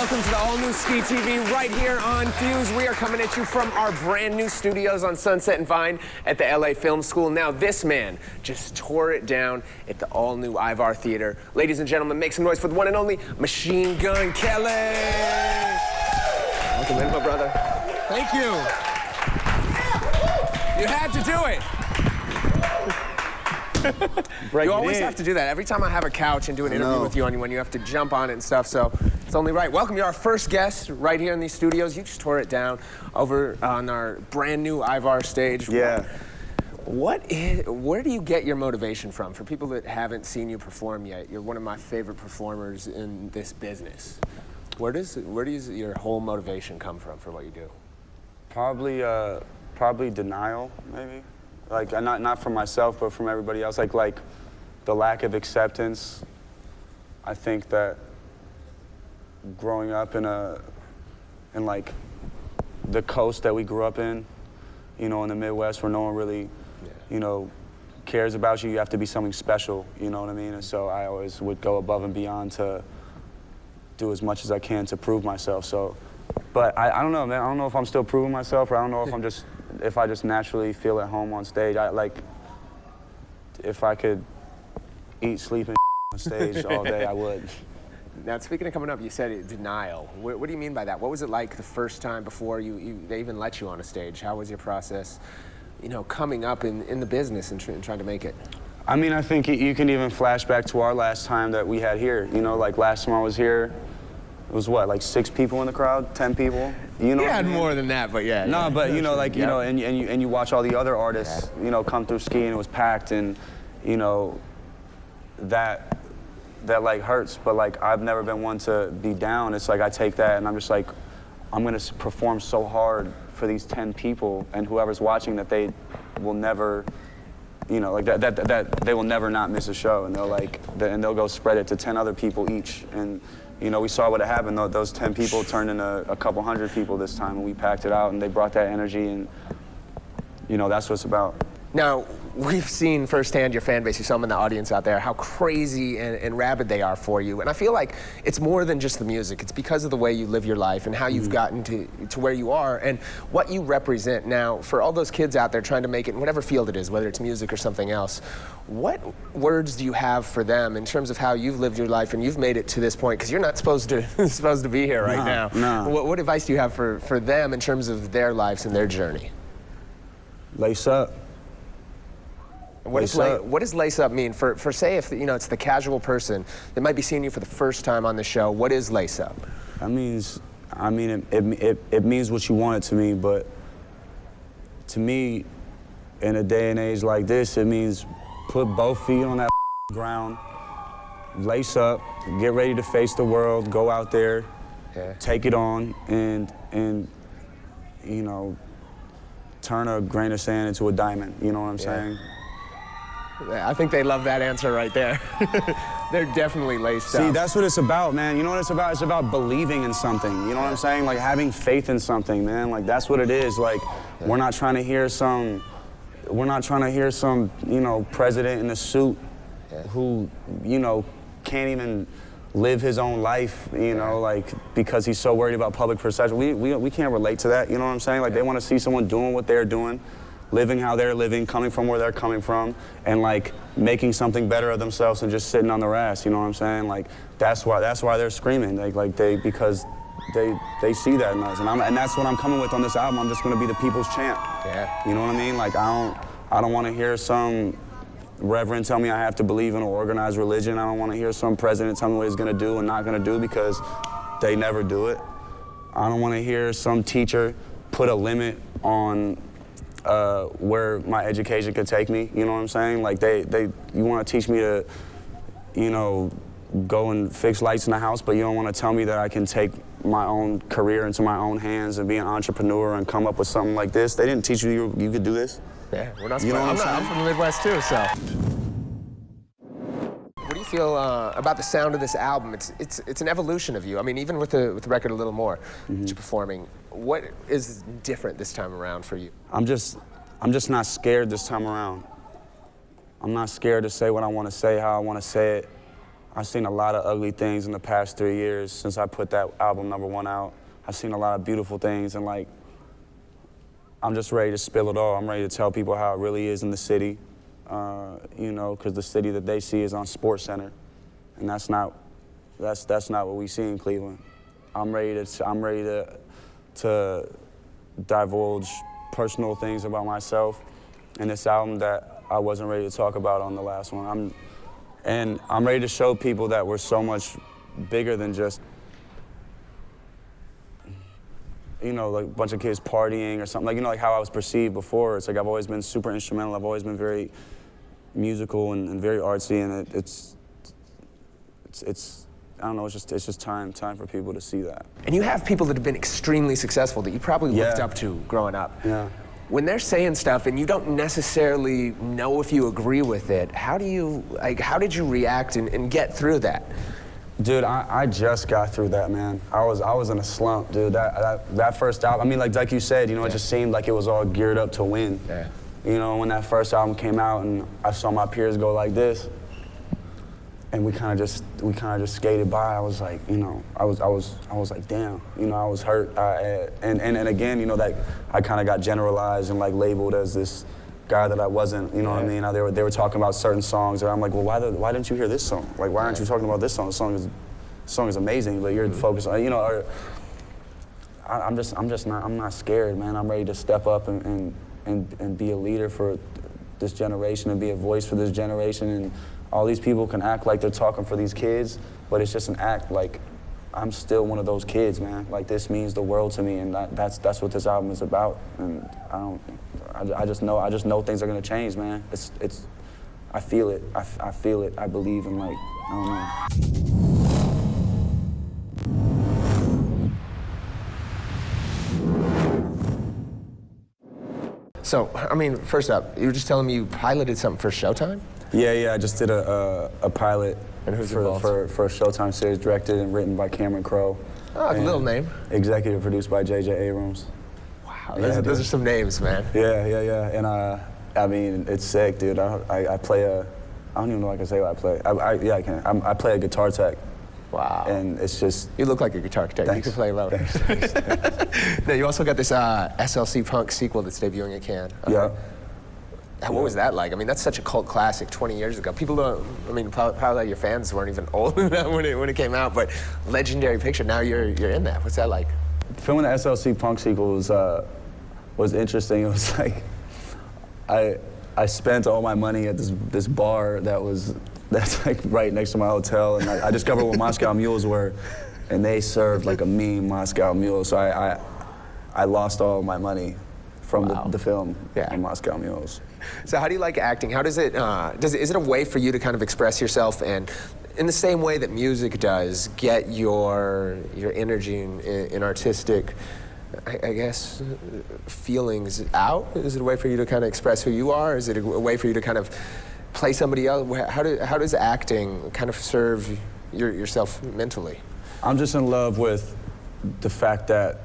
Welcome to the all-new SKEE TV right here on Fuse. We are coming at you from our brand new studios on Sunset and Vine at the LA Film School. Now, this man just tore it down at the all-new Ivar Theater. Ladies and gentlemen, make some noise for the one and only Machine Gun Kelly. Welcome in, my brother. Thank you. You had to do it. You always have to do that. Every time I have a couch and do an interview with you on when you have to jump on it and stuff, so it's only right. Welcome, you're our first guest right here in these studios. You just tore it down over on our brand new Ivar stage. Yeah. Where do you get your motivation from? For people that haven't seen you perform yet, you're one of my favorite performers in this business. Where does your whole motivation come from for what you do? Probably denial, maybe. Like, not from myself, but from everybody else. Like the lack of acceptance. I think that growing up in like the coast that we grew up in, you know, in the Midwest, where no one really, you know, cares about you. You have to be something special, you know what I mean? And so I always would go above and beyond to do as much as I can to prove myself. So, but I don't know, man. I don't know if I'm still proving myself, or I don't know if I just naturally feel at home on stage. If I could eat, sleep, and on stage all day, I would. Now, speaking of coming up, you said denial. What do you mean by that? What was it like the first time before they even let you on a stage? How was your process, you know, coming up in the business and trying to make it? I mean, I think you can even flash back to our last time that we had here. You know, like last time I was here, it was what, like 6 people in the crowd, 10 people? You know, you had more than that, but yeah. No, but you know, like, you know, and you watch all the other artists, you know, come through SKEE, and it was packed, and you know, that like hurts. But like, I've never been one to be down. It's like I take that and I'm just like, I'm gonna perform so hard for these 10 people, and whoever's watching, that they will never, you know, like that they will never not miss a show, and they'll go spread it to 10 other people each. And you know, we saw what had happened. Those 10 people turned into a couple hundred people this time, and we packed it out, and they brought that energy, and you know, that's what it's about. Now, we've seen firsthand your fan base. You saw them in the audience out there, how crazy and rabid they are for you. And I feel like it's more than just the music. It's because of the way you live your life and how you've gotten to where you are and what you represent. Now, for all those kids out there trying to make it in whatever field it is, whether it's music or something else, what words do you have for them in terms of how you've lived your life and you've made it to this point? Because you're not supposed to be here right now. No. What advice do you have for them in terms of their lives and their journey? Lace up. What does lace up mean? For say, if you know, it's the casual person that might be seeing you for the first time on the show, what is lace up? That means, it means what you want it to mean, but to me, in a day and age like this, it means put both feet on that ground, lace up, get ready to face the world, go out there, take it on, and you know, turn a grain of sand into a diamond. You know what I'm saying? I think they love that answer right there. They're definitely laced up. See, that's what it's about, man. You know what it's about? It's about believing in something. You know what I'm saying? Like having faith in something, man. Like that's what it is. Like we're not trying to hear some, you know, president in a suit who, you know, can't even live his own life, you know, like because he's so worried about public perception. We can't relate to that. You know what I'm saying? Like they want to see someone doing what they're doing, living how they're living, coming from where they're coming from, and like making something better of themselves and just sitting on their ass, you know what I'm saying? Like that's why they're screaming, because they see that in us, and that's what I'm coming with on this album. I'm just gonna be the people's champ. Yeah. You know what I mean? Like I don't want to hear some reverend tell me I have to believe in an organized religion. I don't want to hear some president tell me what he's gonna do and not gonna do, because they never do it. I don't want to hear some teacher put a limit on where my education could take me, you know what I'm saying? Like you want to teach me to, you know, go and fix lights in the house, but you don't want to tell me that I can take my own career into my own hands and be an entrepreneur and come up with something like this. They didn't teach you could do this. Yeah, we're not. You know what I'm from the Midwest too, so. What do you feel about the sound of this album? It's an evolution of you. I mean, even with the record a little more that you're performing, what is different this time around for you? I'm just not scared this time around. I'm not scared to say what I want to say, how I want to say it. I've seen a lot of ugly things in the past 3 years since I put that album #1 out. I've seen a lot of beautiful things, and like, I'm just ready to spill it all. I'm ready to tell people how it really is in the city, you know, because the city that they see is on Sports Center, and that's not what we see in Cleveland. I'm ready to divulge personal things about myself in this album that I wasn't ready to talk about on the last one. I'm ready to show people that we're so much bigger than just, you know, like a bunch of kids partying or something. Like, you know, like how I was perceived before. It's like I've always been super instrumental. I've always been very musical and very artsy, and it's I don't know, it's just time for people to see that. And you have people that have been extremely successful that you probably looked up to growing up. Yeah. When they're saying stuff and you don't necessarily know if you agree with it, how did you react and get through that? Dude, I just got through that, man. I was in a slump, dude. That first album, I mean, like you said, you know, it just seemed like it was all geared up to win. Yeah. You know, when that first album came out and I saw my peers go like this, and we kind of just skated by. I was like, you know, I was like, damn, you know, I was hurt. And again, you know, that I kind of got generalized and like labeled as this guy that I wasn't. You know what I mean? They were talking about certain songs, and I'm like, well, why didn't you hear this song? Like, why aren't you talking about this song? The song is amazing, but you're focused on, you know. Or, I'm not scared, man. I'm ready to step up and be a leader for this generation and be a voice for this generation. And all these people can act like they're talking for these kids, but it's just an act. Like, I'm still one of those kids, man. Like, this means the world to me, and that's what this album is about. And I just know things are gonna change, man. I feel it. I feel it. I believe in, like, I don't know. So, I mean, first up, you were just telling me you piloted something for Showtime? Yeah, I just did a pilot and who's for a Showtime series, directed and written by Cameron Crowe. Oh, a little name. Executive produced by J.J. Abrams. Wow, those are some names, man. Yeah. And I mean, it's sick, dude. I play I don't even know if I can say what I play. I can. I play a guitar tech. Wow. And it's just... You look like a guitar tech. You can play well. Thanks. Now, you also got this SLC Punk sequel that's debuting at Cannes. Yeah. What was that like? I mean, that's such a cult classic 20 years ago. People don't, I mean, probably your fans weren't even old enough when it came out, but legendary picture. Now you're in that. What's that like? Filming the SLC Punk sequel was interesting. It was like, I spent all my money at this bar that's like right next to my hotel, and I discovered what Moscow mules were, and they served like a mean Moscow mule. So I lost all my money from the film on Moscow Mules. So how do you like acting? How does it, is it a way for you to kind of express yourself and in the same way that music does, get your energy in artistic, I guess, feelings out? Is it a way for you to kind of express who you are? Is it a way for you to kind of play somebody else? How does acting kind of serve yourself mentally? I'm just in love with the fact that,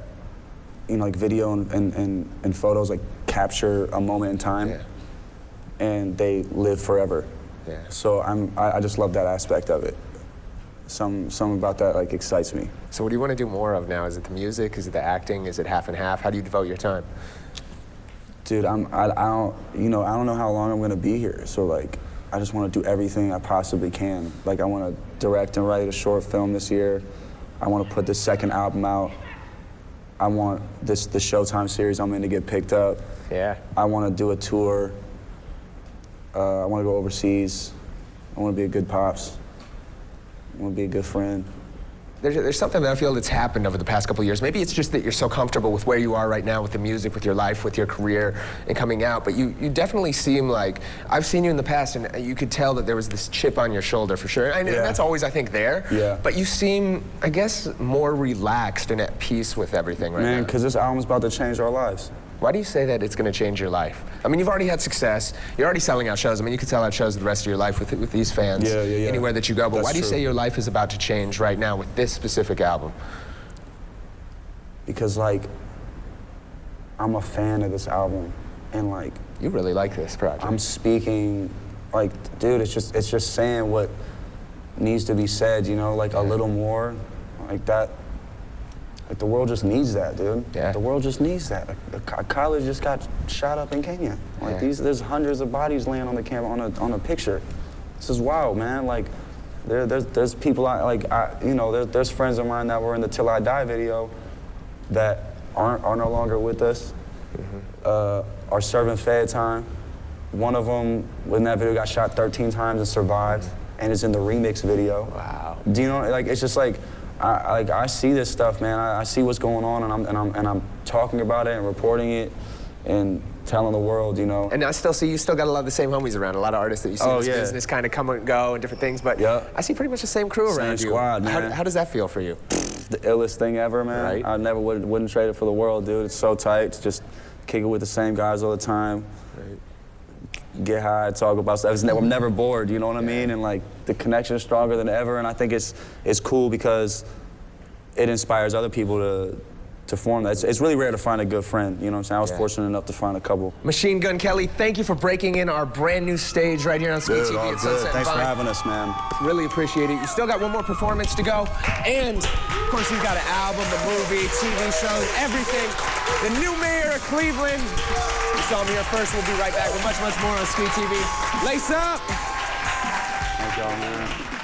you know, like video and photos like capture a moment in time, and they live forever. Yeah. So I just love that aspect of it. Something about that like excites me. So what do you want to do more of now? Is it the music? Is it the acting? Is it half and half? How do you devote your time? Dude, I don't know how long I'm gonna be here. So like, I just want to do everything I possibly can. Like, I want to direct and write a short film this year. I want to put this second album out. I want the Showtime series I'm in to get picked up. Yeah. I want to do a tour. I want to go overseas. I want to be a good pops. I want to be a good friend. There's something that I feel that's happened over the past couple of years. Maybe it's just that you're so comfortable with where you are right now with the music, with your life, with your career, and coming out. But you definitely seem like, I've seen you in the past, and you could tell that there was this chip on your shoulder for sure. And that's always, I think, there. Yeah. But you seem, I guess, more relaxed and at peace with everything right now. Man, because this album's about to change our lives. Why do you say that it's going to change your life? I mean, you've already had success. You're already selling out shows. I mean, you could sell out shows the rest of your life with these fans anywhere that you go. But why do you say your life is about to change right now with this specific album? Because, like, I'm a fan of this album, and like, you really like this project. I'm speaking, like, dude, it's just saying what needs to be said, you know, like a little more, like that. Like the world just needs that, dude. Yeah. The world just needs that. A college just got shot up in Kenya. Like there's hundreds of bodies laying on the camera on a picture. This is wild, man. Like there's people you know, there's friends of mine that were in the Till I Die video that are no longer with us. Are serving Fed time. One of them in that video got shot 13 times and survived, and is in the remix video. Wow. Do you know? Like it's just like. I see this stuff, man. I see what's going on, and I'm talking about it and reporting it, and telling the world, you know. And I still see you still got a lot of the same homies around. A lot of artists that you see in this business kind of come and go and different things. But I see pretty much the same crew around you. Same squad, man. How does that feel for you? The illest thing ever, man. Right. I never wouldn't trade it for the world, dude. It's so tight. To just kick it with the same guys all the time. Right. Get high, talk about stuff. I'm never bored, you know what I mean? And like the connection is stronger than ever, and I think it's cool because it inspires other people to form that. It's really rare to find a good friend, you know what I'm saying? I was fortunate enough to find a couple. Machine Gun Kelly, thank you for breaking in our brand new stage right here on SKEE TV at Sunset. Thanks for having us, man. Really appreciate it. You still got one more performance to go, and of course you've got an album, a movie, TV shows, everything. The new mayor of Cleveland. You saw me here first. We'll be right back with much, much more on SKEE TV. Lace up! Thank y'all, man.